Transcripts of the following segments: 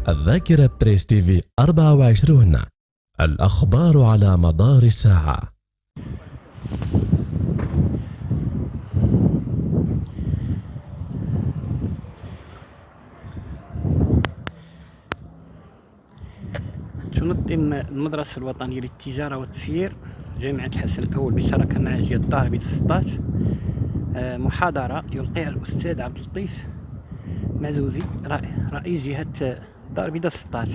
الذاكرة بريس تي في 24. الأخبار على مدار الساعة. تنظم المدرسة الوطنية للتجارة والتسيير جامعة الحسن الأول بالشراكة مع جهة دار بيضا سطات محاضرة يلقيها الأستاذ عبد اللطيف معزوزي رئيس جهة دار بيضا سطات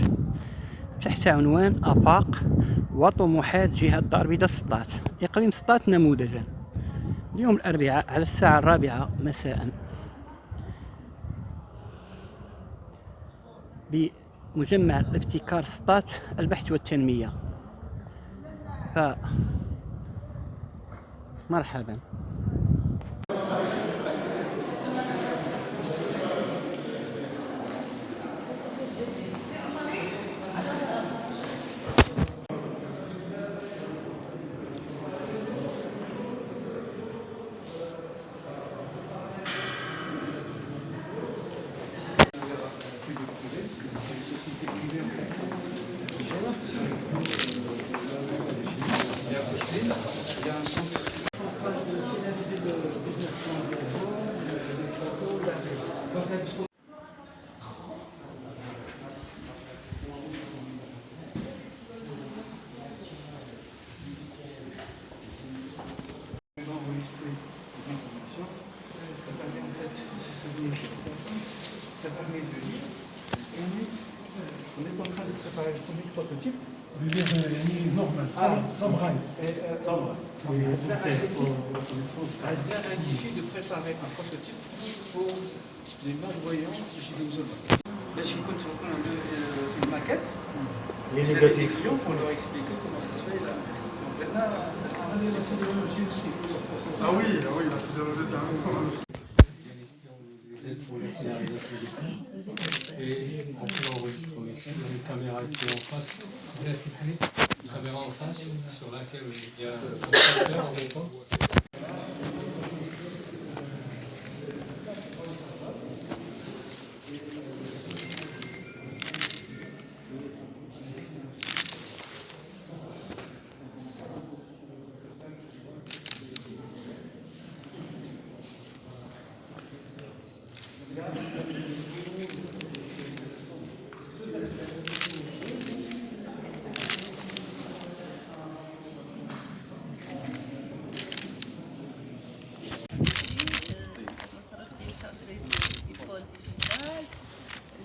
تحت عنوان آفاق وطموحات جهة دار بيضا سطات إقليم سطات نموذجا، اليوم الأربعاء على الساعة 4 مساء بمجمع الابتكار سطات البحث والتنمية. مرحبا. Ça permet de lire. On est en train de préparer le premier prototype. De lire normal, sans braille. Sans braille. Un guide de préparer un prototype pour les malvoyants chez les musulmans. Là, je compte sur une maquette. Les clients pour leur expliquer comment ça se fait là. Donc là, la sidérurgie aussi. Ah oui, la sidérurgie, c'est un pour la scénarisation des cours et on peut enregistrer ici. Il y a une caméra qui est en face. Une caméra en face sur laquelle il y a un capteur en même temps.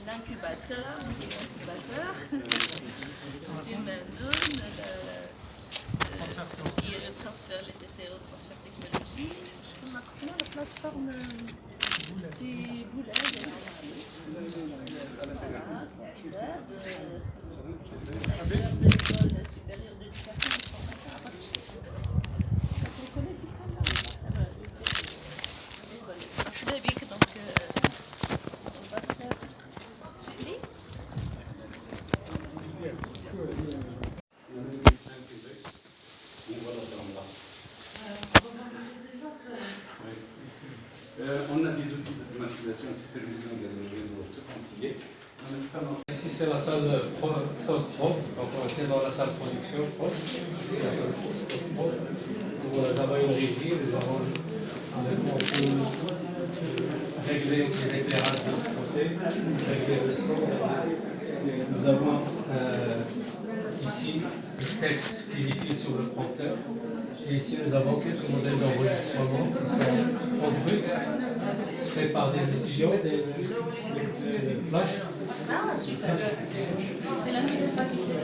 L'incubateur, c'est une zone, tout ce qui est le transfert, les TTO, transfert technologie. On a créé la plateforme, c'est Boulay, de l'école supérieure d'éducation et de formation à Bachir. Vous connaissez qui sont là? L'école. Donc, on va faire. On a des outils d'automatisation et de supervision des réseaux autoconfigurés. Ici, c'est la salle post-prod. Donc, on était dans la salle production post. C'est la salle post-prod. Nous avons une régie. On peut régler les éclairages de l'autre côté, régler le son. Nous avons ici le texte qui défile sur le prompteur. Et ici, nous avons quelques modèles d'enregistrement qui sont en brut, faits par des étudiants, des flashs. Ah, super. C'est la nouvelle faculté.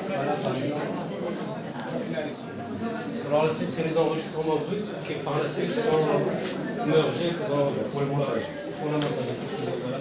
Voilà, par exemple. Alors là, c'est les enregistrements bruts qui, par la suite, sont mergés pour le montage. Pour le montage. Voilà.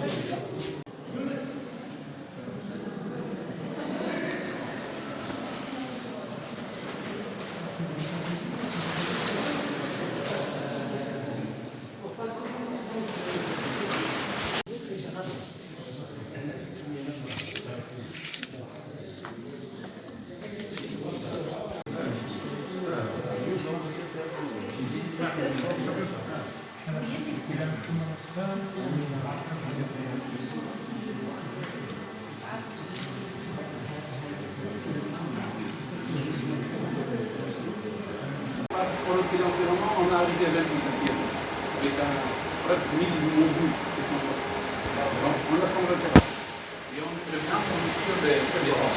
Pour l'occident, on a arrivé à 20 000 avec presque 1000 modules qui sont sortis. Donc on assemble le terrain. Et on le vient sur des rangs.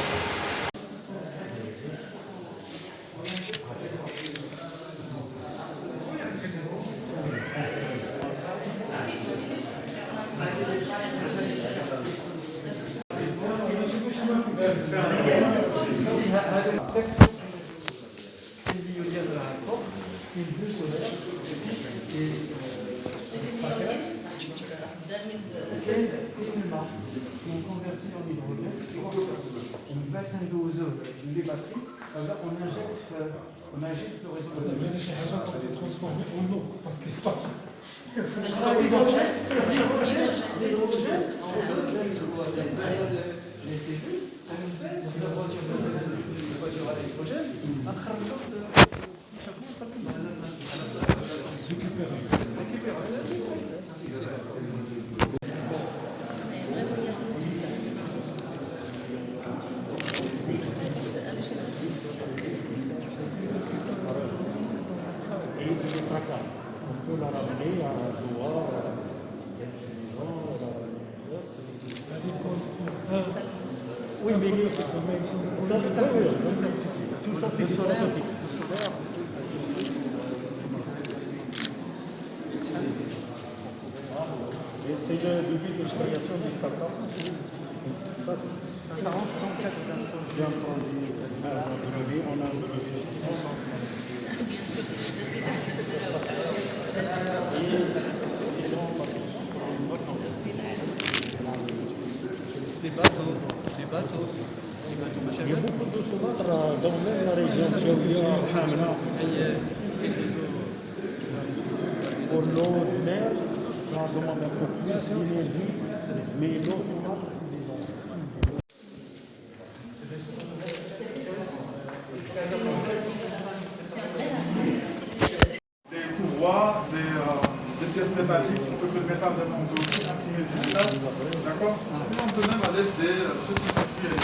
On convertit en hydrogène, on va atteindre les batteries, alors on injecte le réseau de l'hydrogène. Transformé en eau, parce qu'il n'est pas. J'ai essayé, la voiture à l'hydrogène, on peut la ramener à Doha, oui, mais tout ça fait sur la côté. C'est le début de l'exploitation du Stakar. Ça rentre dans le cadre d'un projet. On a des bateaux. Il y a beaucoup de Soumatra dans même la région de Chouia, Hamna. Pour l'eau de mer, on demande un peu plus d'énergie, mais l'eau Soumatra, des courroies, des pièces métalliques, on peut que le métal de mon dos, imprimer du métal, d'accord? On peut même à l'aide des petits circuits.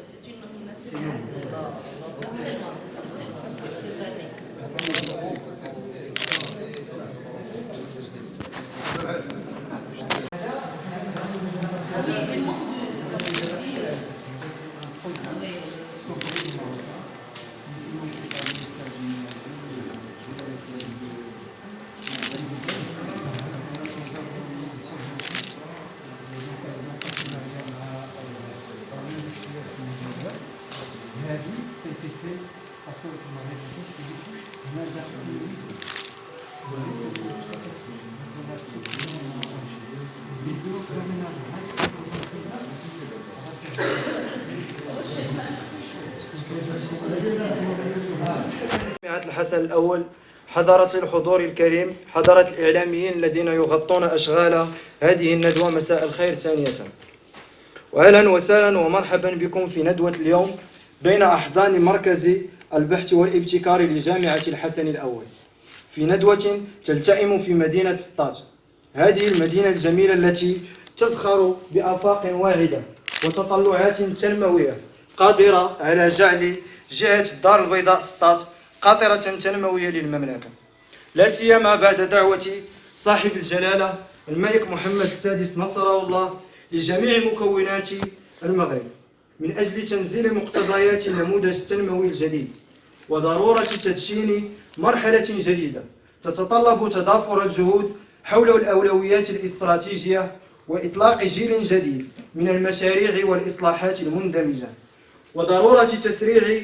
C'est une nomination très loin, quelques années. c'était fait parce que on avait جامعة الحسن الأول، حضرة الحضور الكريم، حضرة الإعلاميين الذين يغطون أشغال هذه الندوة، مساء الخير ثانية، وأهلا وسهلا ومرحبا بكم في ندوة اليوم بين أحضان مركز البحث والابتكار لجامعة الحسن الأول، في ندوة تلتئم في مدينة سطات، هذه المدينة الجميلة التي تزخر بآفاق واعدة وتطلعات تنموية قادرة على جعل جهة الدار البيضاء سطات قاطرة تنموية للمملكة، لا سيما بعد دعوة صاحب الجلالة الملك محمد السادس نصره الله لجميع مكونات المغرب من أجل تنزيل مقتضيات النموذج التنموي الجديد وضرورة تدشين مرحلة جديدة تتطلب تضافر الجهود حول الأولويات الاستراتيجية وإطلاق جيل جديد من المشاريع والإصلاحات المندمجة وضرورة تسريع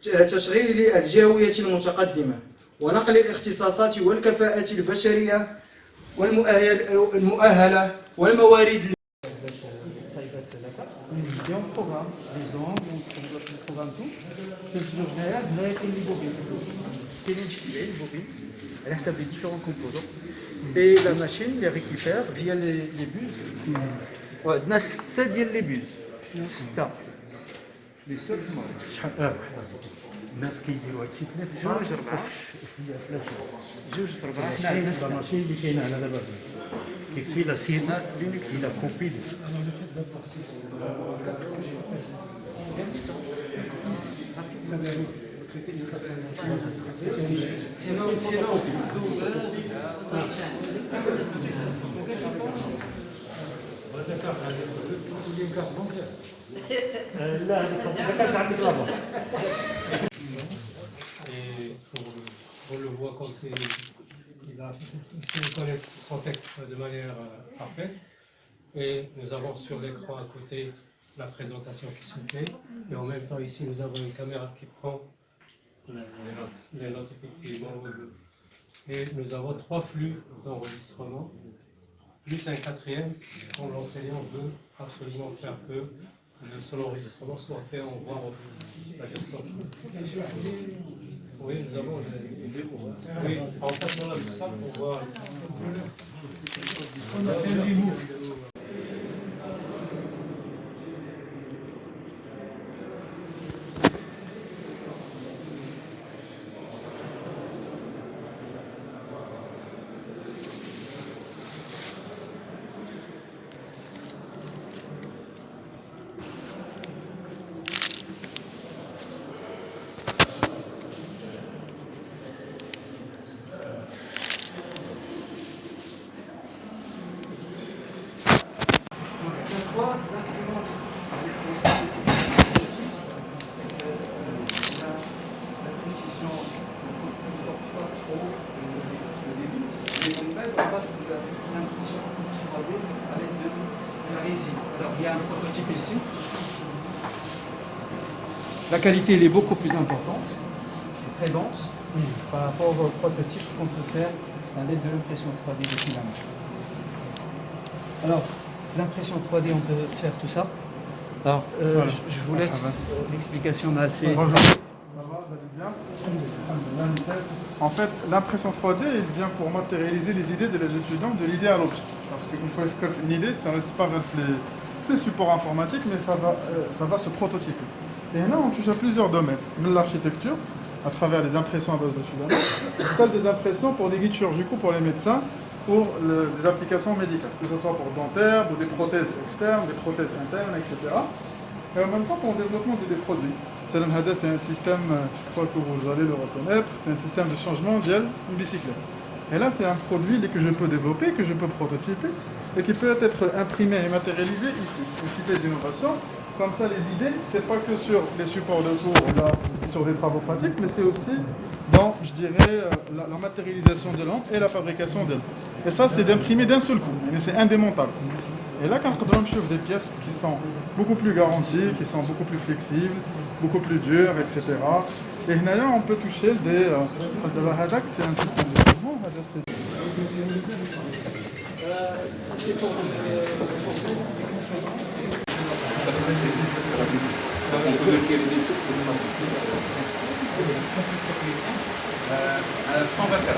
تشغيل الجهوية المتقدمة ونقل الاختصاصات والكفاءة البشرية المؤهلة والموارد. On programme les angles, on programme tout. C'est sur derrière, vous avez une bobine. C'est une petite bobine. Elle a les différents composants. Et la machine les récupère via les buses. Ouais, c'est-à-dire les buses. لي سول في المغرب. شحال الناس كيديروا هادشي في ناس جوج ربعة. جوج ربعة حنا عندنا لا ماشي اللي كاين على دابا كيف لا سير لا كوبي لا هذاك عندك لابا. Et on le voit comme il a su connaître son texte de manière parfaite. Et nous avons sur l'écran à côté la présentation qui se fait. Et en même temps, ici, nous avons une caméra qui prend les notes effectivement. Et nous avons 3 flux d'enregistrement, plus un 4e, quand l'enseignant veut absolument faire que son enregistrement soit fait en voix off. C'est-à-dire sans. Oui, nous avons les oui, en fait, on a vu ça pour voir. On a fait l'humour. Il y a un prototype ici. La qualité elle est beaucoup plus importante, c'est très dense par rapport au prototype qu'on peut faire à l'aide de l'impression 3D de filament. Alors, l'impression 3D, on peut faire tout ça. Alors, je vous laisse l'explication assez. En fait, l'impression 3D, elle vient pour matérialiser les idées des étudiants de l'idée à l'objet. Parce qu'une fois une idée, ça ne reste pas vers les supports informatiques, mais ça va se prototyper. Et là, on touche à plusieurs domaines. L'architecture, à travers les impressions à base de filament, celle des impressions pour des guides chirurgicaux pour les médecins, pour des applications médicales, que ce soit pour dentaire, pour des prothèses externes, des prothèses internes, etc. Et en même temps pour le développement des produits. Salam Hada, c'est un système, je crois que vous allez le reconnaître, c'est un système de changement d'une bicyclette. Et là, c'est un produit que je peux développer, que je peux prototyper, et qui peut être imprimé et matérialisé ici, une cité d'innovation. Comme ça, les idées, c'est pas que sur les supports de cours, là, sur des travaux pratiques, mais c'est aussi dans, je dirais, la matérialisation de lampes et la fabrication d'elles. Et ça, c'est d'imprimer d'un seul coup, mais c'est indémontable. Et là, quand on trouve des pièces qui sont beaucoup plus garanties, qui sont beaucoup plus flexibles, beaucoup plus dures, etc. Et là, on peut toucher des... c'est un système de changement. C'est pour à 121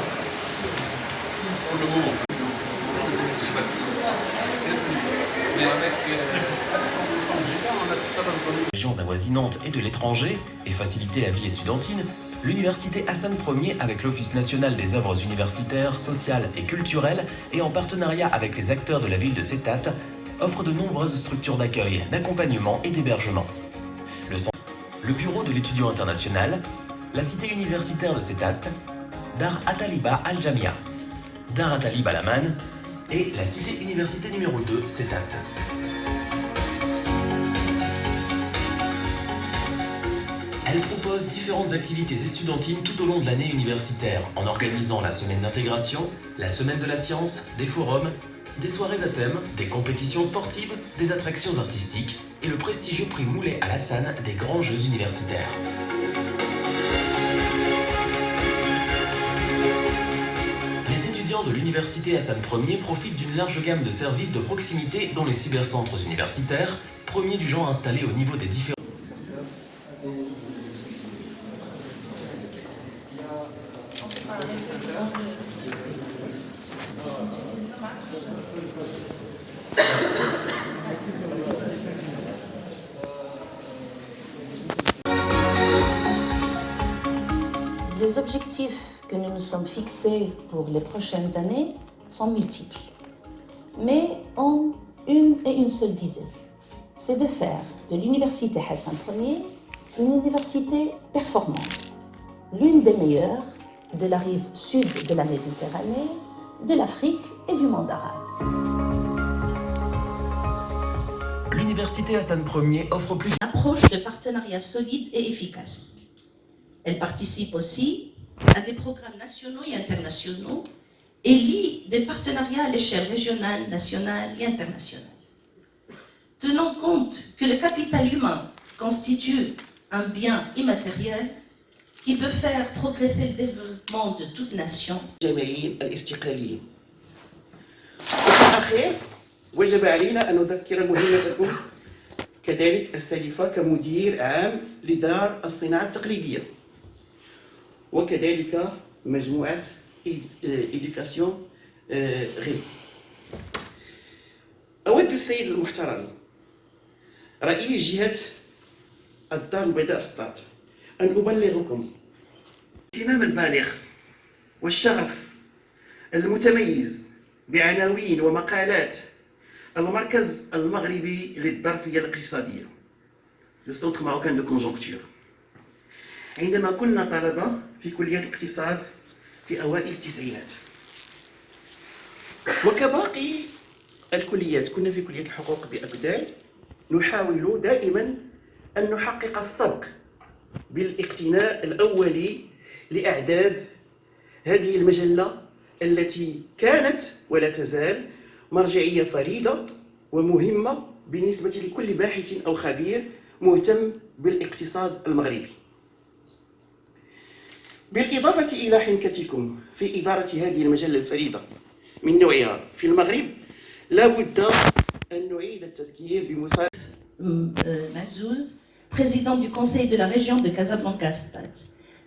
pour le moment. Mais avec 160 gigas, on a toute la base de données. Régions avoisinantes et de l'étranger, et faciliter la vie estudiantine, l'université Hassan Ier, avec l'Office national des œuvres universitaires, sociales et culturelles, et en partenariat avec les acteurs de la ville de Settat, offre de nombreuses structures d'accueil, d'accompagnement et d'hébergement. Le bureau de l'étudiant international, la cité universitaire de Settat, Dar Ataliba Al-Jamia, Dar Atalib Al-Aman et la cité université numéro 2, Settat. Elle propose différentes activités estudiantines tout au long de l'année universitaire, en organisant la semaine d'intégration, la semaine de la science, des forums, des soirées à thème, des compétitions sportives, des attractions artistiques et le prestigieux prix Moulay Al-Hassan des grands jeux universitaires. Les étudiants de l'université Hassan Ier profitent d'une large gamme de services de proximité dont les cybercentres universitaires, premiers du genre installés au niveau des différents... les objectifs que nous nous sommes fixés pour les prochaines années sont multiples, mais ont une seule visée, c'est de faire de l'université Hassan Ier une université performante, l'une des meilleures de la rive sud de la Méditerranée, de l'Afrique et du monde arabe. L'université Hassan Ier offre plus Une approche de partenariat solide et efficace. Elle participe aussi à des programmes nationaux et internationaux et lie des partenariats à l'échelle régionale, nationale et internationale. Tenant compte que le capital humain constitue un bien immatériel qui peut faire progresser le développement de toute nation. الجامعيين الاستقلاليين. وفي الأخير وجب علينا أن نذكر مهمتكم كذلك السالفة كمدير عام لدار الصناعة التقليدية وكذلك مجموعة إديوكاسيون غيزو. أود السيد المحترم رئيس جهة الدار البيضاء سطات أن أبلغكم الاهتمام البالغ والشغف المتميز بعناوين ومقالات المركز المغربي للظرفية الاقتصادية le Centre marocain de conjoncture. عندما كنا طلبة في كلية الاقتصاد في أوائل التسعينات وكباقي الكليات كنا في كلية الحقوق بأبدال نحاول دائما أن نحقق السبق بالاقتناء الأولي لأعداد هذه المجلة التي كانت ولا تزال مرجعية فريدة ومهمة بالنسبة لكل باحث أو خبير مهتم بالاقتصاد المغربي. بالإضافة إلى حنكتكم في إدارة هذه المجلة الفريدة من نوعها في المغرب لا بد أن نعيد التذكير بمساعدة Mazouz, président du conseil de la région de Casablanca-Stade.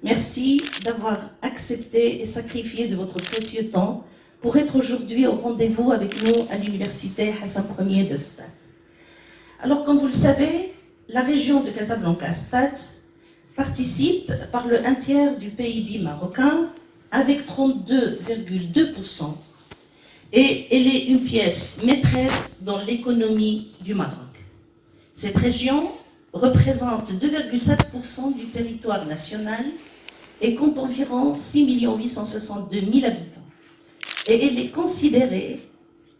Merci d'avoir accepté et sacrifié de votre précieux temps pour être aujourd'hui au rendez-vous avec nous à l'université Hassan Ier de Stade. Alors, comme vous le savez, la région de Casablanca-Stade participe par le 1/3 du PIB marocain avec 32,2%. Et elle est une pièce maîtresse dans l'économie du Maroc. Cette région représente 2,7% du territoire national et compte environ 6 862 000 habitants. Et elle est considérée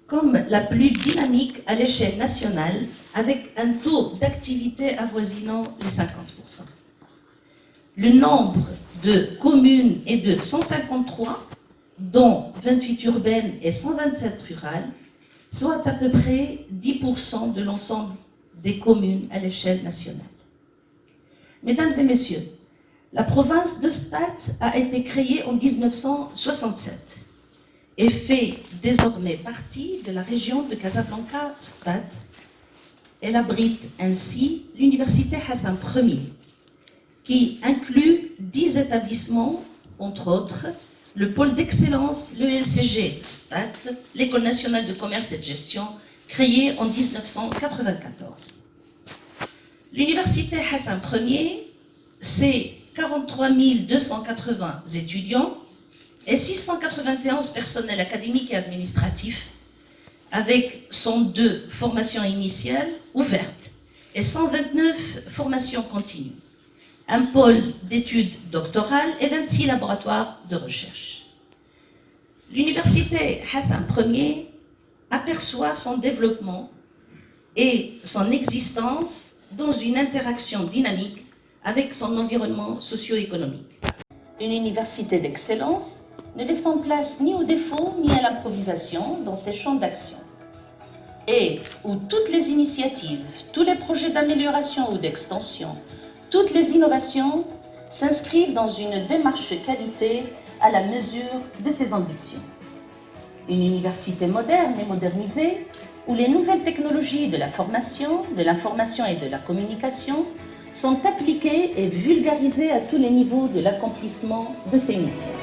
comme la plus dynamique à l'échelle nationale avec un taux d'activité avoisinant les 50%. Le nombre de communes est de 153, dont 28 urbaines et 127 rurales, soit à peu près 10% de l'ensemble des communes à l'échelle nationale. Mesdames et messieurs, la province de Stade a été créée en 1967 et fait désormais partie de la région de Casablanca-Stade. Elle abrite ainsi l'université Hassan Ier, qui inclut 10 établissements, entre autres le pôle d'excellence, l'ENCG Stade, l'École nationale de commerce et de gestion, créée en 1994. L'université Hassan Ier, c'est 43 280 étudiants et 691 personnels académiques et administratifs, avec 102 formations initiales ouvertes et 129 formations continues, un pôle d'études doctorales et 26 laboratoires de recherche. L'université Hassan Ier aperçoit son développement et son existence dans une interaction dynamique avec son environnement socio-économique. Une université d'excellence ne laissant place ni au défaut ni à l'improvisation dans ses champs d'action, et où toutes les initiatives, tous les projets d'amélioration ou d'extension, toutes les innovations s'inscrivent dans une démarche qualité à la mesure de ses ambitions. Une université moderne et modernisée où les nouvelles technologies de la formation, de l'information et de la communication sont appliquées et vulgarisées à tous les niveaux de l'accomplissement de ses missions.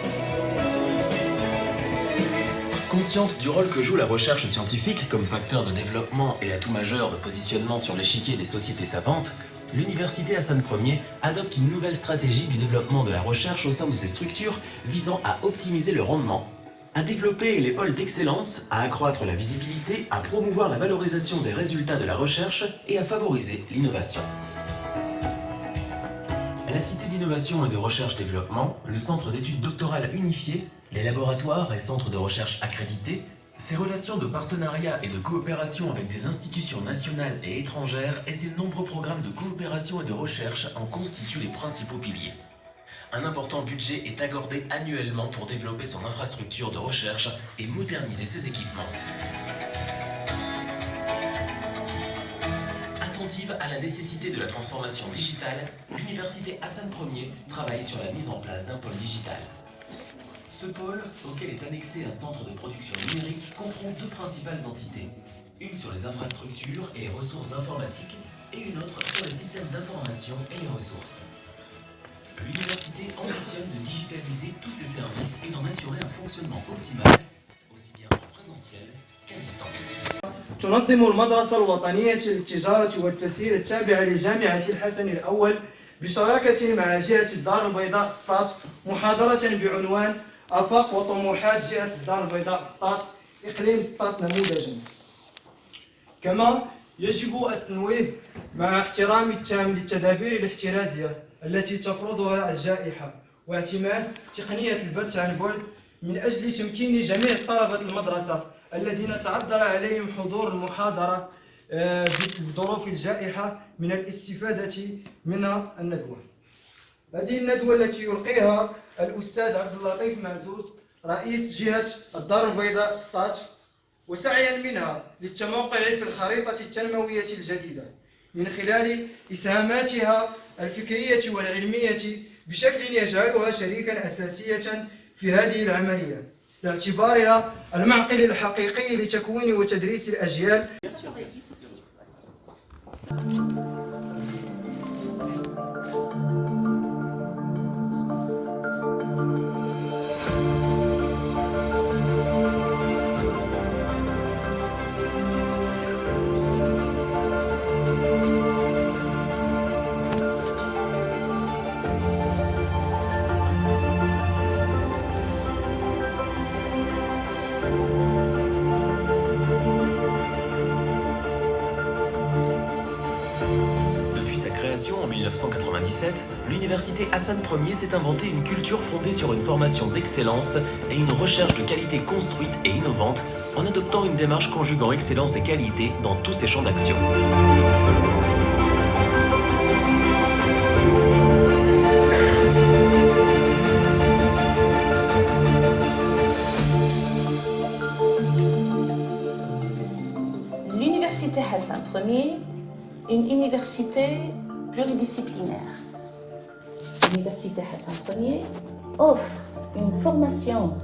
Consciente du rôle que joue la recherche scientifique comme facteur de développement et atout majeur de positionnement sur l'échiquier des sociétés savantes, l'Université Hassan Ier adopte une nouvelle stratégie du développement de la recherche au sein de ses structures visant à optimiser le rendement, à développer les pôles d'excellence, à accroître la visibilité, à promouvoir la valorisation des résultats de la recherche et à favoriser l'innovation. La Cité d'innovation et de recherche-développement, le centre d'études doctorales unifiées, les laboratoires et centres de recherche accrédités, ses relations de partenariat et de coopération avec des institutions nationales et étrangères et ses nombreux programmes de coopération et de recherche en constituent les principaux piliers. Un important budget est accordé annuellement pour développer son infrastructure de recherche et moderniser ses équipements. Attentive à la nécessité de la transformation digitale, l'Université Hassan Ier travaille sur la mise en place d'un pôle digital. Ce pôle, auquel est annexé un centre de production numérique, comprend deux principales entités. Une sur les infrastructures et les ressources informatiques et une autre sur les systèmes d'information et les ressources. L'université ambitionne de digitaliser tous ses services et d'en assurer un fonctionnement optimal, aussi bien en présentiel qu'à distance. تنظم المدرسة الوطنية للتجارة والتسيير التابعة لجامعة الحسن الأول بشراكة مع جهة الدار البيضاء سطات محاضرة بعنوان آفاق وطموحات جهة الدار البيضاء سطات إقليم سطات نموذجا. كما يجب التنويه مع احترام التام للتدابير الاحترازية التي تفرضها الجائحة واعتماد تقنية البث عن بعد من أجل تمكين جميع طلبة المدرسة الذين تعذر عليهم حضور المحاضرة بظروف الجائحة من الاستفادة من الندوة. هذه الندوة التي يلقيها الأستاذ عبد اللطيف معزوز رئيس جهة الدار البيضاء سطات وسعيا منها للتموقع في الخريطة التنموية الجديدة من خلال إسهاماتها الفكرية والعلمية بشكل يجعلها شريكا أساسية في هذه العملية باعتبارها المعقل الحقيقي لتكوين وتدريس الأجيال. En 1997, l'Université Hassan Ier s'est inventé une culture fondée sur une formation d'excellence et une recherche de qualité construite et innovante en adoptant une démarche conjuguant excellence et qualité dans tous ses champs d'action. L'Université Hassan Ier, une université pluridisciplinaire. L'Université Hassan Ier offre une formation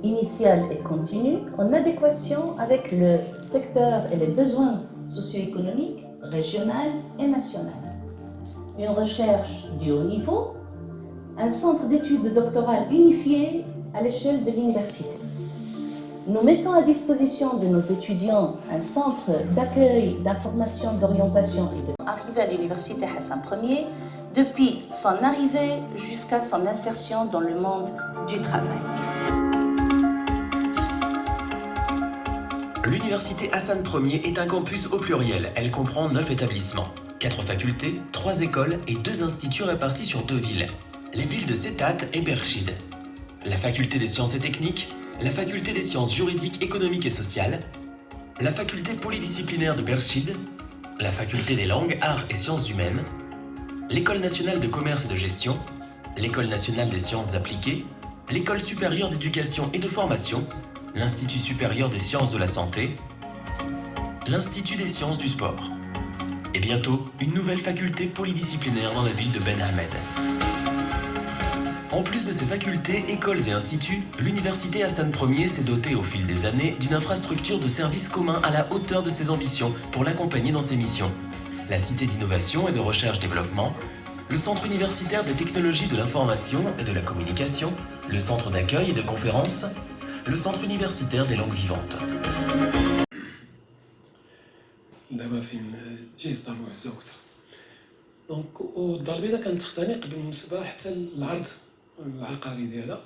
initiale et continue en adéquation avec le secteur et les besoins socio-économiques, régionaux et nationaux. Une recherche du haut niveau, un centre d'études doctorales unifié à l'échelle de l'université. Nous mettons à disposition de nos étudiants un centre d'accueil, d'information, d'orientation et de arrivée à l'Université Hassan Ier depuis son arrivée jusqu'à son insertion dans le monde du travail. L'Université Hassan Ier est un campus au pluriel. Elle comprend 9 établissements, 4 facultés, 3 écoles et 2 instituts répartis sur 2 villes. Les villes de Settat et Berchid. La faculté des sciences et techniques, la faculté des sciences juridiques, économiques et sociales, la faculté polydisciplinaire de Berchid, la faculté des langues, arts et sciences humaines, l'école nationale de commerce et de gestion, l'école nationale des sciences appliquées, l'école supérieure d'éducation et de formation, l'Institut supérieur des sciences de la santé, l'Institut des sciences du sport. Et bientôt, une nouvelle faculté polydisciplinaire dans la ville de Ben Ahmed. En plus de ses facultés, écoles et instituts, l'Université Hassan Ier s'est dotée au fil des années d'une infrastructure de services communs à la hauteur de ses ambitions pour l'accompagner dans ses missions. La Cité d'innovation et de recherche-développement, le Centre universitaire des technologies de l'information et de la communication, le Centre d'accueil et de conférences, le Centre universitaire des langues vivantes. دابا فين جهة التربية والتعليم دونك والدار البيضاء كانت تختنق بالنسبه حتى للعرض العقاري ديالها.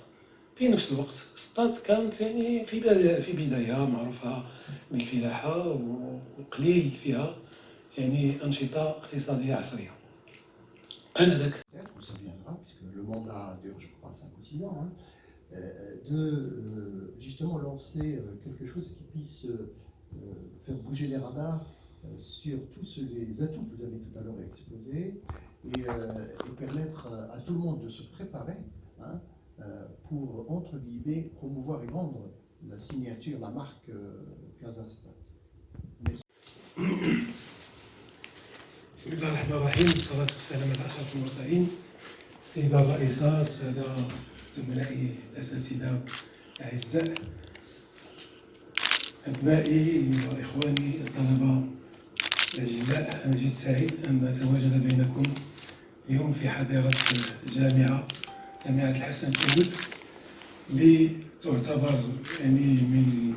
في نفس الوقت سطات كانت يعني في بدايه معروفه بالفلاحه وقليل فيها يعني انشطه اقتصاديه عصريه. انذاك ça viendra, puisque le mandat dure, je crois, 5 ou 6 ans, de justement lancer quelque chose qui puisse faire bouger les radars sur tous les atouts que vous avez tout à l'heure exposés et permettre à tout le monde de se préparer pour, entre guillemets, promouvoir et vendre la signature, la marque Casastat. Merci. بسم الله الرحمن الرحيم والصلاة والسلام على أشرف المرسلين. السيدة الرئيسة، السادة زملائي الأساتذة الأعزاء، أبنائي وإخواني الطلبة الأجلاء، أنا جد سعيد أن أتواجد بينكم اليوم في حضيرة جامعة الحسن الأول، اللي تعتبر يعني من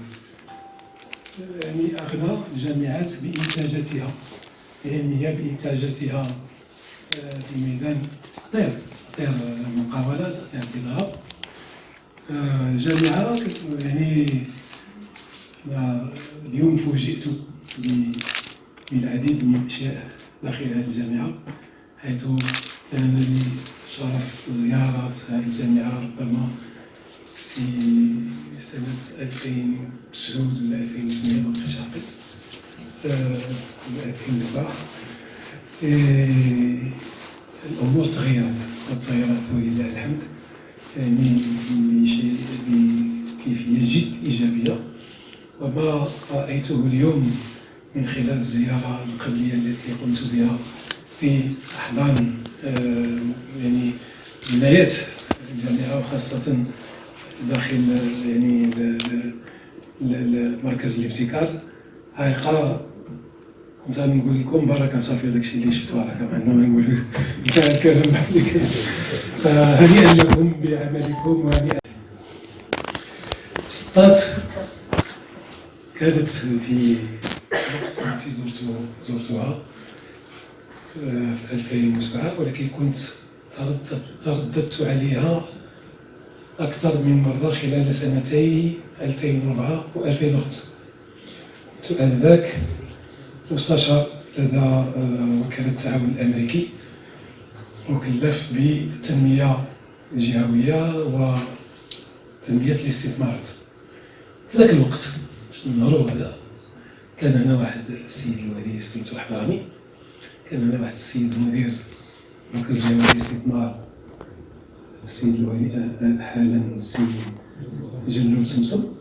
أغنى الجامعات بإنتاجاتها، علمية بإنتاجاتها في ميدان تطير المقاولات، تطير الإضراب. جامعة يعني اليوم فوجئت بالعديد من الأشياء داخل هذه الجامعة، حيث كان لي شرف زيارة هذه الجامعة ربما في سنة 2009 ولا 2008 ما بقيتش عاقل، 2007. الأمور تغيرت ولله الحمد، يعني بكيفية جد إيجابية. وما رأيته اليوم من خلال الزيارة القبلية التي قمت بها في أحضان يعني ولايات الجامعة، وخاصة داخل يعني مركز الابتكار، حقيقة كنت نقول لكم بركة صافي داكشي اللي شفتو بركة، مع أنه ما نقول انتهى الكلام عليك. فهنيئا لكم بعملكم وهنيئا. سطات كانت في الوقت التي زرتها في 2007، ولكن كنت ترددت عليها أكثر من مرة خلال سنتي 2004 و2005. كنت آنذاك مستشار لدى وكالة التعاون الأمريكي، مكلف بالتنمية الجهوية وتنمية الاستثمارات. في ذاك الوقت في النهار هذا كان هنا واحد السيد الولي سميتو حضرامي، كان هنا واحد السيد مدير مركز الجهوي للاستثمار السيد الولي حالا السيد جلول سمسم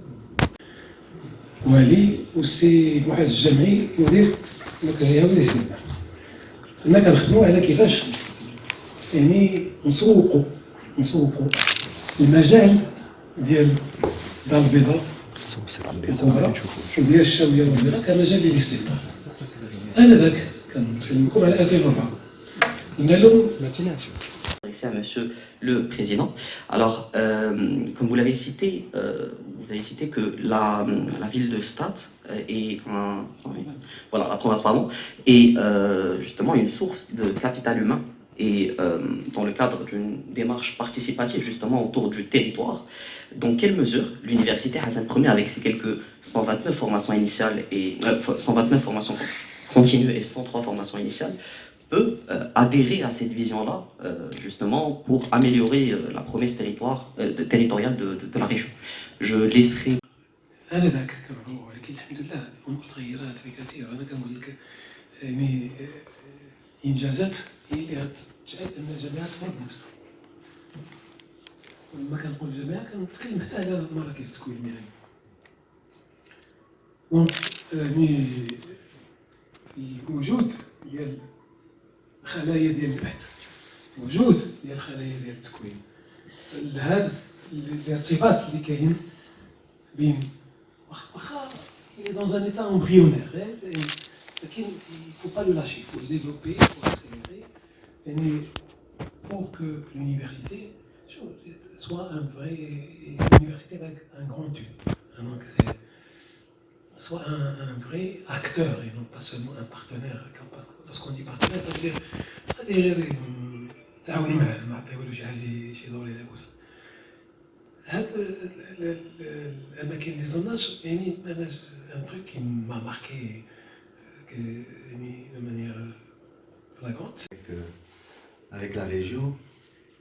والي، والسي محمد الجمعي مدير مركز الجهوي للاستثمار. كنا كنخدموا على كيفاش يعني نسوقوا المجال ديال الدار البيضاء الكبرى وديال الشاوية البيضاء كمجال للاستثمار. آنذاك كنتكلمكم على 2004. قلنا لهم à Monsieur le Président. Alors, comme vous l'avez cité, vous avez cité que la ville de Stad est la province, pardon, est justement une source de capital humain et dans le cadre d'une démarche participative justement autour du territoire. Dans quelle mesure l'université Hassan Ier, avec ses quelques 129 formations initiales et 129 formations continues et 103 formations initiales, peut adhérer à cette vision-là, justement, pour améliorer la promesse territoriale de la région. Je laisserai... إنجازات هي اللي غتجعل أن الجامعة تفرض نفسها. ولما كنقول الجامعة كنتكلم حتى على مراكز التكوين المهني. دونك يعني الوجود ديال خلايا ديال البحث، وجود ديال خلايا ديال التكوين، هذا الارتباط اللي كاين بين واخا dans un état embryonnaire, لكن il faut pas le lâcher, il faut le développer, il faut accélérer, pour que l'université soit une université avec un grand U, soit un vrai acteur et non pas seulement un partenaire. Lorsqu'on dit partenaire, ça veut dire هذه غير تعاوني مع البيولوجيا اللي شي دور لابد. هاد الاماكن اللي زرناش يعني انا ان تروك كي ما ماركي يعني de manière flagrante. Avec la région,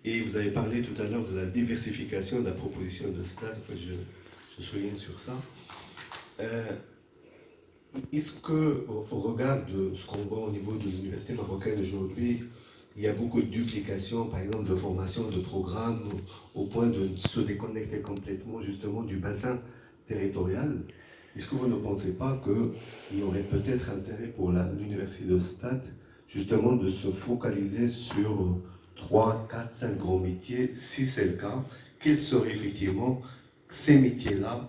et vous avez parlé tout à l'heure de la diversification de la proposition de stade, en fait, je souligne sur ça. Est-ce qu'au regard de ce qu'on voit au niveau de l'université marocaine aujourd'hui, il y a beaucoup de duplication, par exemple, de formation, de programmes, au point de se déconnecter complètement justement du bassin territorial? Est-ce que vous ne pensez pas qu'il y aurait peut-être intérêt pour l'université de Stade justement de se focaliser sur 3, 4, 5 grands métiers? Si c'est le cas, quels seraient effectivement ces métiers-là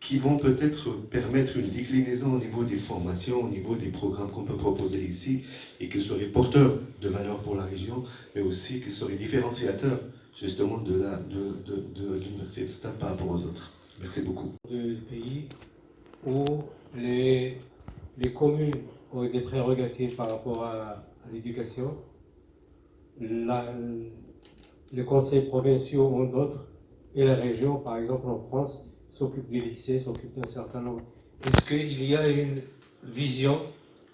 qui vont peut-être permettre une déclinaison au niveau des formations, au niveau des programmes qu'on peut proposer ici, et qui seraient porteurs de valeur pour la région, mais aussi qui seraient différenciateurs justement de l'université de Stade par rapport aux autres? Merci beaucoup. Du pays où les communes ont des prérogatives par rapport à l'éducation, les conseils provinciaux ont d'autres, et la région, par exemple en France, s'occupe des lycées, s'occupe d'un certain nombre. Est-ce qu'il y a une vision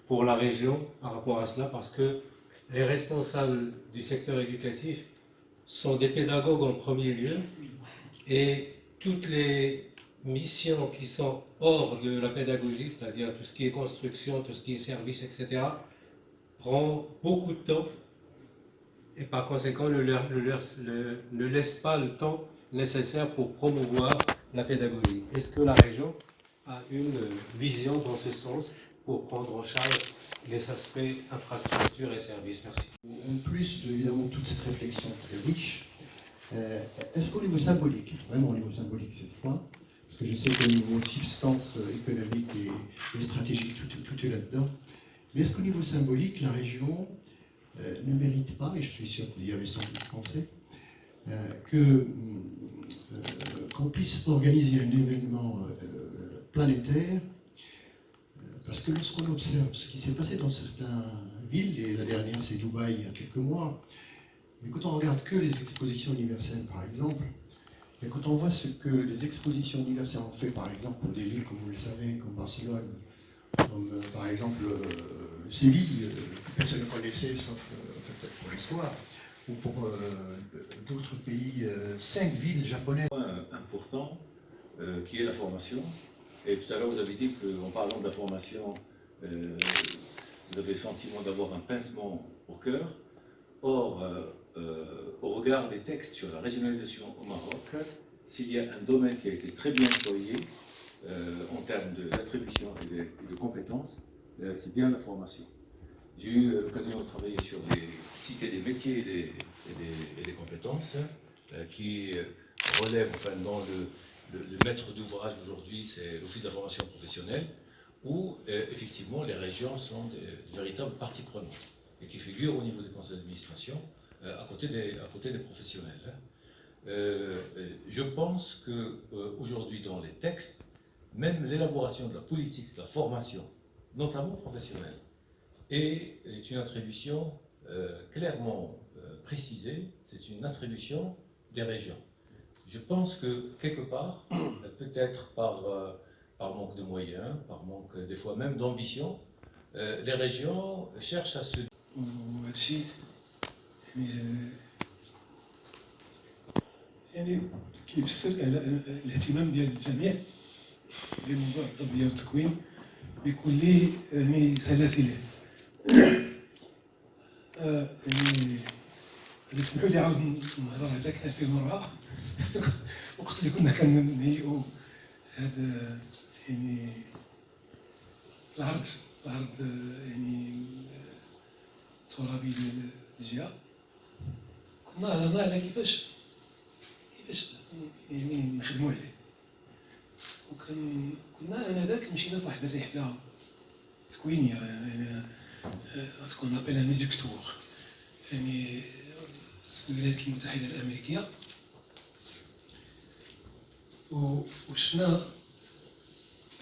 pour la région par rapport à cela? Parce que les responsables du secteur éducatif sont des pédagogues en premier lieu, et toutes les missions qui sont hors de la pédagogie, c'est-à-dire tout ce qui est construction, tout ce qui est service, etc., prend beaucoup de temps et par conséquent ne laisse pas le temps nécessaire pour promouvoir la pédagogie. Est-ce que la région a une vision dans ce sens pour prendre en charge les aspects infrastructures et services? Merci. En plus de évidemment toute cette réflexion très riche, est-ce qu'au niveau symbolique, vraiment au niveau symbolique cette fois, parce que je sais qu'au niveau substance économique et stratégique, tout est là-dedans, mais est-ce qu'au niveau symbolique, la région ne mérite pas, et je suis sûr que vous y avez sans doute pensé, qu'on puisse organiser un événement planétaire, parce que lorsqu'on observe ce qui s'est passé dans certaines villes, et la dernière c'est Dubaï il y a quelques mois, mais quand on regarde que les expositions universelles par exemple, et quand on voit ce que les expositions universelles ont fait par exemple pour des villes comme vous le savez, comme Barcelone, comme par exemple Séville, que personne ne connaissait sauf peut-être pour l'histoire, ou pour d'autres pays, 5 villes japonaises. Important qui est la formation. Et tout à l'heure vous avez dit qu'en parlant de la formation, vous avez le sentiment d'avoir un pincement au cœur. Or, au regard des textes sur la régionalisation au Maroc, s'il y a un domaine qui a été très bien employé en termes d'attribution et de compétences, c'est bien la formation. J'ai eu l'occasion de travailler sur les cités des métiers et des compétences qui relèvent, enfin, dans le maître d'ouvrage aujourd'hui, c'est l'Office de la formation professionnelle, où effectivement les régions sont de véritables parties prenantes et qui figurent au niveau des conseils d'administration à côté des professionnels. Je pense qu'aujourd'hui dans les textes, même l'élaboration de la politique de la formation, notamment professionnelle, est une attribution clairement précisée, c'est une attribution des régions. Je pense que quelque part, peut-être par manque de moyens, par manque des fois même d'ambition, les régions cherchent à se... يعني كيفسر الاهتمام ديال الجميع بموضوع التربيه والتكوين بكل يعني سلاسله. يعني اسمحوا لي عاود نهضر على ذاك 2004 وقت اللي كنا كنهيئوا هذا يعني العرض يعني الترابي ديال الجهه، كنا هضرنا على كيفاش يعني نخدموا عليه، وكنا انذاك مشينا فواحد الرحله تكوينيه يعني سكون ابل ان ايديكتور يعني الولايات المتحده الامريكيه، وشفنا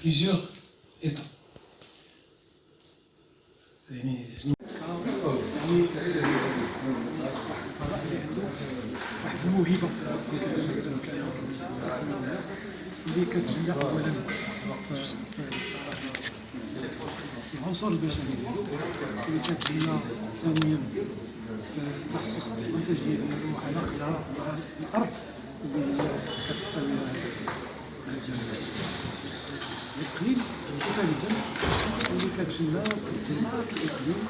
بليزيور ايتا يعني الموهبه اللي كتجلى اولا في العنصر البشري اللي كتجلى ثانيا في التخصص الانتاجيه ديالو وعلاقتها مع الارض اللي كتحتوي هذا الاقليم، وثالثا اللي كتجلى في ثمار الاقليم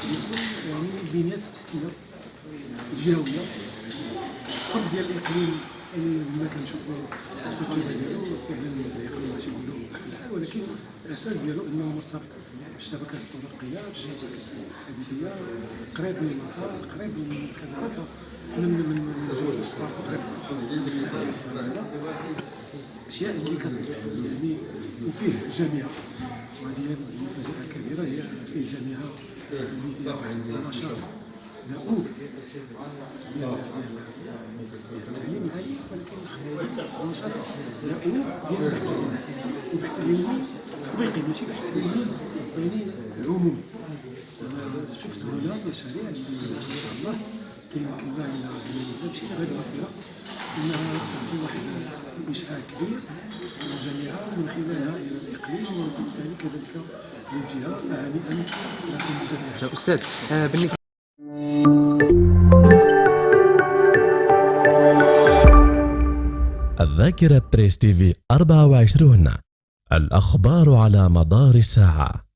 يكون يعني البنيات التحتيه الجهويه. القرب ديال الاقليم اللي كنشوفوا التقريبا ديالو فعلا الاقليم ماشي كله بحال، ولكن الاساس ديالو انه مرتبط بالشبكات الطرقيه بالشبكات الحديديه، قريب من المطار، قريب من كذلك من جبل الصقر، قريب من الاشياء اللي يعني وفيه جامعه، وهذه هي المفاجاه الكبيره، هي فيه جامعه اللي فيها نشاط دؤوب ديال التعليم العالي، ولكن نشاط دؤوب ديال البحث العلمي، البحث العلمي تطبيقي ماشي بحث علمي يعني عمومي. انا شفت هنا مشاريع اللي ان شاء الله كيمكن لها الى مشينا بهذه الوتيره انها تعطي واحد الاشعاع كبير على الجامعه ومن خلالها الى الاقليم وبالتالي كذلك للجهه. فهنيئا لكم جميعا. استاذ بالنسبه الذاكرة بريس تيفي 24، الأخبار على مدار الساعة.